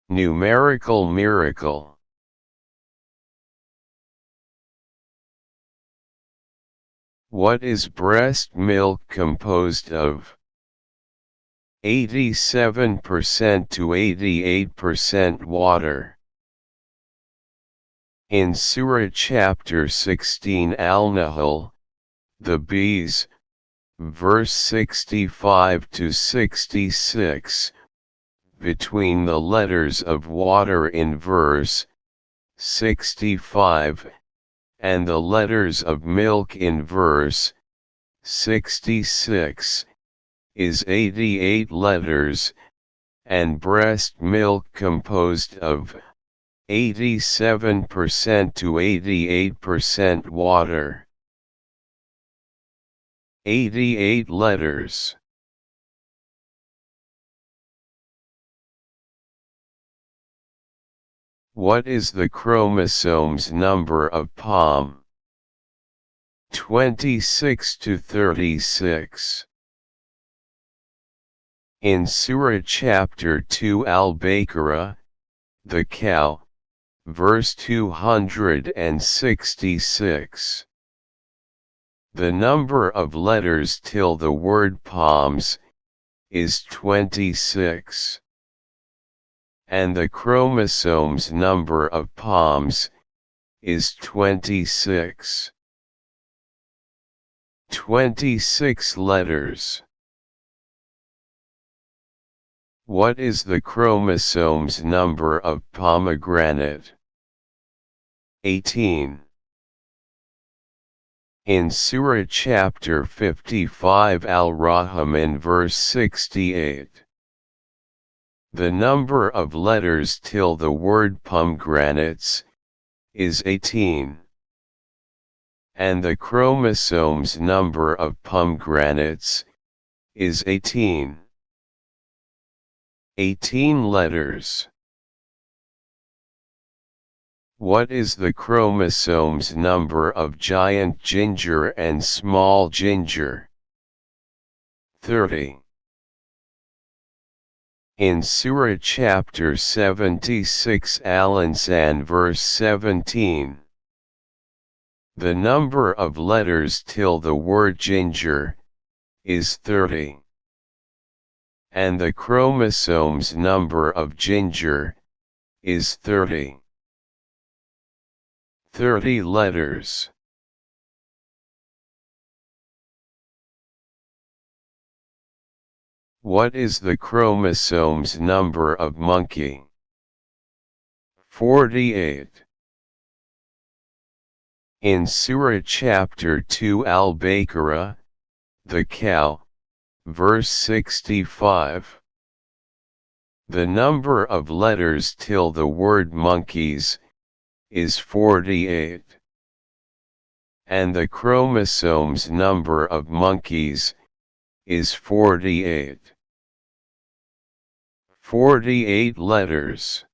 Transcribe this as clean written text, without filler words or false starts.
Numerical Miracle. What is breast milk composed of? 87% to 88% water. In Surah chapter 16 Al-Nahl, the bees, verse 65 to 66, between the letters of water in verse 65, and the letters of milk in verse 66, is 88 letters, and breast milk composed of 87% to 88% water. 88 letters. What is the chromosomes number of palm? 26 to 36. In Surah chapter 2 Al-Baqarah, the cow, verse 266. The number of letters till the word palms is 26. And the chromosomes number of palms is 26. 26 letters. What is the chromosomes number of pomegranate? 18. In Surah chapter 55 Al-Rahman verse 68. The number of letters till the word pomegranates is 18. And the chromosomes number of pomegranates is 18. 18 letters. What is the chromosomes number of giant ginger and small ginger? 30. In Surah chapter 76 Al-Insan verse 17. The number of letters till the word ginger is 30. And the chromosomes number of ginger is 30. 30 letters. What is the chromosomes number of monkey? 48. In Surah chapter 2 Al-Baqarah, the cow, verse 65. The number of letters till the word monkeys is 48. And the chromosomes number of monkeys is 48. 48 letters.